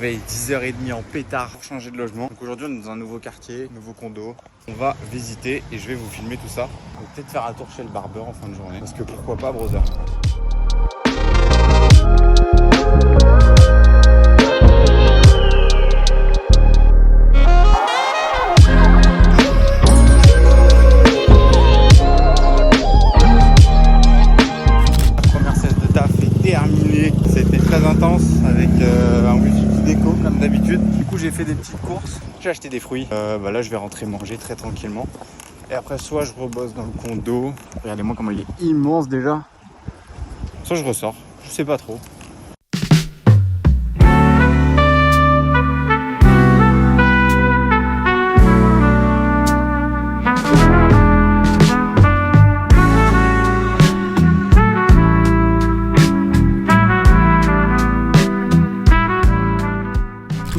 réveille 10h30 en pétard pour changer de logement. Donc aujourd'hui on est dans un nouveau quartier, nouveau condo. On va visiter et je vais vous filmer tout ça. On va peut-être faire un tour chez le barbeur en fin de journée. Parce que pourquoi pas, brother. C'était très intense avec un multi-déco comme d'habitude. Du coup j'ai fait des petites courses, j'ai acheté des fruits. Là je vais rentrer manger très tranquillement. Et après soit je rebosse dans le condo. Regardez-moi comment il est immense déjà. Soit je ressors, je sais pas trop.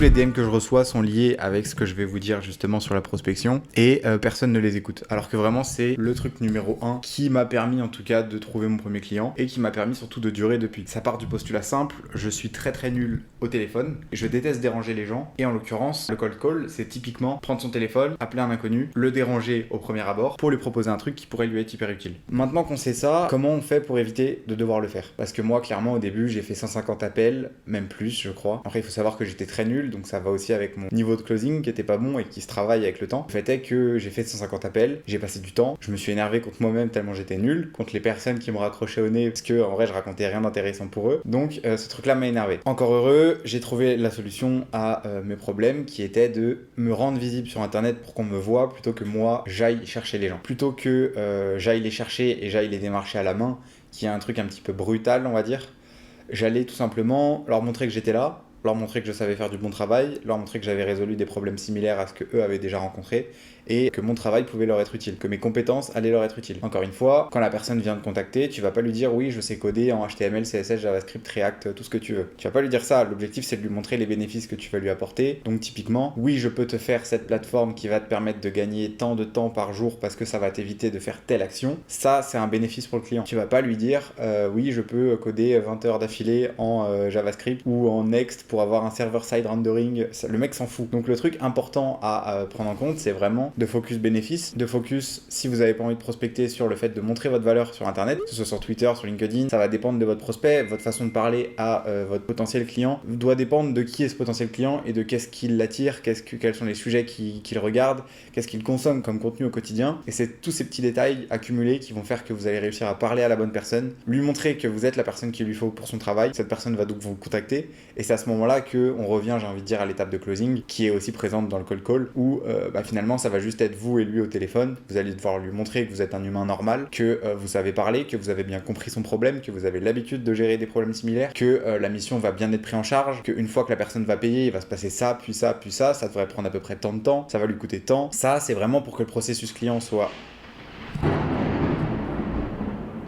Les DM que je reçois sont liés avec ce que je vais vous dire justement sur la prospection et personne ne les écoute. Alors que vraiment c'est le truc numéro 1 qui m'a permis en tout cas de trouver mon premier client et qui m'a permis surtout de durer depuis. Ça part du postulat simple, je suis très nul au téléphone, je déteste déranger les gens et en l'occurrence le cold call c'est typiquement prendre son téléphone, appeler un inconnu, le déranger au premier abord pour lui proposer un truc qui pourrait lui être hyper utile. Maintenant qu'on sait ça, comment on fait pour éviter de devoir le faire? Parce que moi clairement au début j'ai fait 150 appels, même plus je crois. Après il faut savoir que j'étais très nul donc ça va aussi avec mon niveau de closing qui était pas bon et qui se travaille avec le temps. Le fait est que j'ai fait 150 appels, j'ai passé du temps, je me suis énervé contre moi-même tellement j'étais nul, contre les personnes qui me raccrochaient au nez parce que en vrai je racontais rien d'intéressant pour eux. Donc ce truc là m'a énervé. Encore heureux, j'ai trouvé la solution à mes problèmes qui était de me rendre visible sur internet pour qu'on me voie plutôt que moi j'aille chercher les gens. Plutôt que j'aille les chercher et j'aille les démarcher à la main, qui est un truc un petit peu brutal on va dire, j'allais tout simplement leur montrer que j'étais là, leur montrer que je savais faire du bon travail, leur montrer que j'avais résolu des problèmes similaires à ce que eux avaient déjà rencontré et que mon travail pouvait leur être utile, que mes compétences allaient leur être utiles. Encore une fois, quand la personne vient te contacter, tu vas pas lui dire oui je sais coder en HTML, CSS, JavaScript, React, tout ce que tu veux. Tu vas pas lui dire ça, l'objectif c'est de lui montrer les bénéfices que tu vas lui apporter. Donc typiquement, oui je peux te faire cette plateforme qui va te permettre de gagner tant de temps par jour parce que ça va t'éviter de faire telle action. Ça c'est un bénéfice pour le client. Tu vas pas lui dire oui je peux coder 20 heures d'affilée en JavaScript ou en Next pour avoir un server-side rendering, le mec s'en fout. Donc le truc important à prendre en compte, c'est vraiment de focus bénéfice, de focus si vous n'avez pas envie de prospecter sur le fait de montrer votre valeur sur internet, que ce soit sur Twitter, sur LinkedIn, ça va dépendre de votre prospect, votre façon de parler à votre potentiel client doit dépendre de qui est ce potentiel client et de qu'est-ce qui l'attire, quels sont les sujets qu'il regarde, qu'est-ce qu'il consomme comme contenu au quotidien. Et c'est tous ces petits détails accumulés qui vont faire que vous allez réussir à parler à la bonne personne, lui montrer que vous êtes la personne qu'il lui faut pour son travail. Cette personne va donc vous contacter et c'est à ce moment-là on revient, j'ai envie de dire, à l'étape de closing qui est aussi présente dans le cold call où finalement ça va juste être vous et lui au téléphone. Vous allez devoir lui montrer que vous êtes un humain normal, que vous savez parler, que vous avez bien compris son problème, que vous avez l'habitude de gérer des problèmes similaires, que la mission va bien être prise en charge, qu'une fois que la personne va payer, il va se passer ça, puis ça, puis ça devrait prendre à peu près tant de temps, ça va lui coûter tant. Ça, c'est vraiment pour que le processus client soit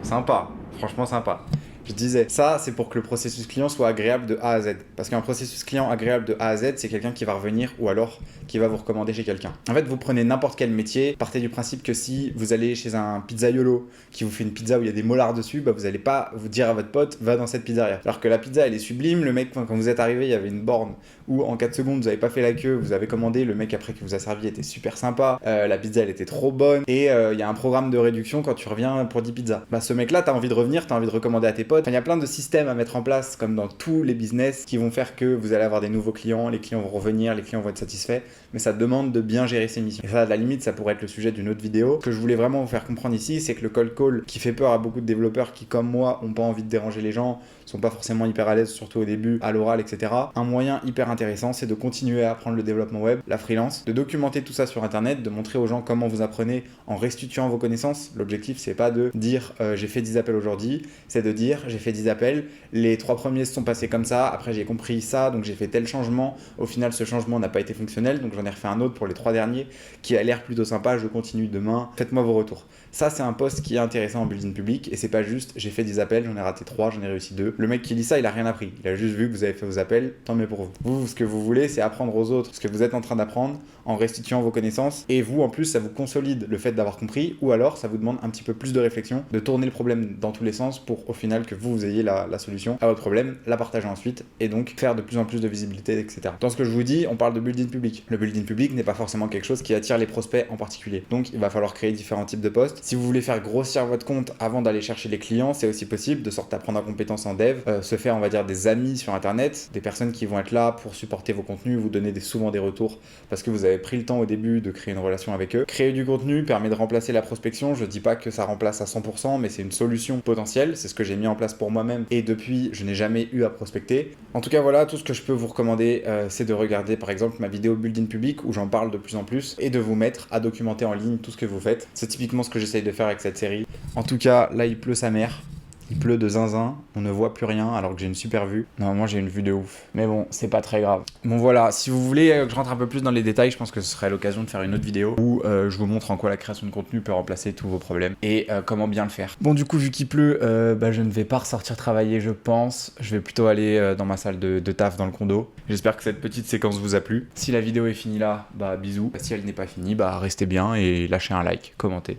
sympa, franchement sympa. Je disais, ça c'est pour que le processus client soit agréable de A à Z. Parce qu'un processus client agréable de A à Z, c'est quelqu'un qui va revenir ou alors qui va vous recommander chez quelqu'un. En fait, vous prenez n'importe quel métier, partez du principe que si vous allez chez un pizzaiolo qui vous fait une pizza où il y a des molards dessus, vous n'allez pas vous dire à votre pote, va dans cette pizzeria. Alors que la pizza, elle est sublime, le mec, quand vous êtes arrivé, il y avait une borne où en 4 secondes, vous n'avez pas fait la queue, vous avez commandé, le mec après qui vous a servi était super sympa, la pizza, elle était trop bonne, et il y a un programme de réduction quand tu reviens pour 10 pizzas. Ce mec-là, t'as envie de revenir, t'as envie de recommander à tes potes. Il y a plein de systèmes à mettre en place, comme dans tous les business, qui vont faire que vous allez avoir des nouveaux clients, les clients vont revenir, les clients vont être satisfaits, mais ça demande de bien gérer ses missions. Et ça, à la limite, ça pourrait être le sujet d'une autre vidéo. Ce que je voulais vraiment vous faire comprendre ici, c'est que le cold call, qui fait peur à beaucoup de développeurs qui, comme moi, ont pas envie de déranger les gens, sont pas forcément hyper à l'aise, surtout au début, à l'oral, etc. Un moyen hyper intéressant, c'est de continuer à apprendre le développement web, la freelance, de documenter tout ça sur internet, de montrer aux gens comment vous apprenez en restituant vos connaissances. L'objectif, c'est pas de dire j'ai fait 10 appels aujourd'hui, c'est de dire j'ai fait 10 appels, les 3 premiers se sont passés comme ça, après j'ai compris ça, donc j'ai fait tel changement, au final ce changement n'a pas été fonctionnel, donc j'en ai refait un autre pour les 3 derniers qui a l'air plutôt sympa, je continue demain, faites-moi vos retours. Ça, c'est un post qui est intéressant en building public et c'est pas juste j'ai fait 10 appels, j'en ai raté 3, j'en ai réussi 2. Le mec qui lit ça, il a rien appris. Il a juste vu que vous avez fait vos appels, tant mieux pour vous. Vous, ce que vous voulez, c'est apprendre aux autres ce que vous êtes en train d'apprendre en restituant vos connaissances et vous, en plus, ça vous consolide le fait d'avoir compris ou alors ça vous demande un petit peu plus de réflexion, de tourner le problème dans tous les sens pour au final que vous ayez la solution à votre problème, la partager ensuite et donc faire de plus en plus de visibilité, etc. Dans ce que je vous dis, on parle de build-in public. Le build-in public n'est pas forcément quelque chose qui attire les prospects en particulier. Donc il va falloir créer différents types de posts. Si vous voulez faire grossir votre compte avant d'aller chercher les clients, c'est aussi possible, de sorte à prendre en compétence en dev, se faire on va dire des amis sur internet, des personnes qui vont être là pour supporter vos contenus, vous donner souvent des retours parce que vous avez pris le temps au début de créer une relation avec eux. Créer du contenu permet de remplacer la prospection, je dis pas que ça remplace à 100%, mais c'est une solution potentielle, c'est ce que j'ai mis en place pour moi-même et depuis je n'ai jamais eu à prospecter. En tout cas voilà, tout ce que je peux vous recommander c'est de regarder par exemple ma vidéo Build-in Public où j'en parle de plus en plus et de vous mettre à documenter en ligne tout ce que vous faites. C'est typiquement ce que j'essaye de faire avec cette série. En tout cas là il pleut sa mère. Il pleut de zinzin, on ne voit plus rien alors que j'ai une super vue. Normalement j'ai une vue de ouf. Mais bon, c'est pas très grave. Bon voilà, si vous voulez que je rentre un peu plus dans les détails, je pense que ce serait l'occasion de faire une autre vidéo où je vous montre en quoi la création de contenu peut remplacer tous vos problèmes et comment bien le faire. Bon du coup vu qu'il pleut, je ne vais pas ressortir travailler je pense. Je vais plutôt aller dans ma salle de taf dans le condo. J'espère que cette petite séquence vous a plu. Si la vidéo est finie là, bisous. Si elle n'est pas finie, restez bien et lâchez un like, commentez.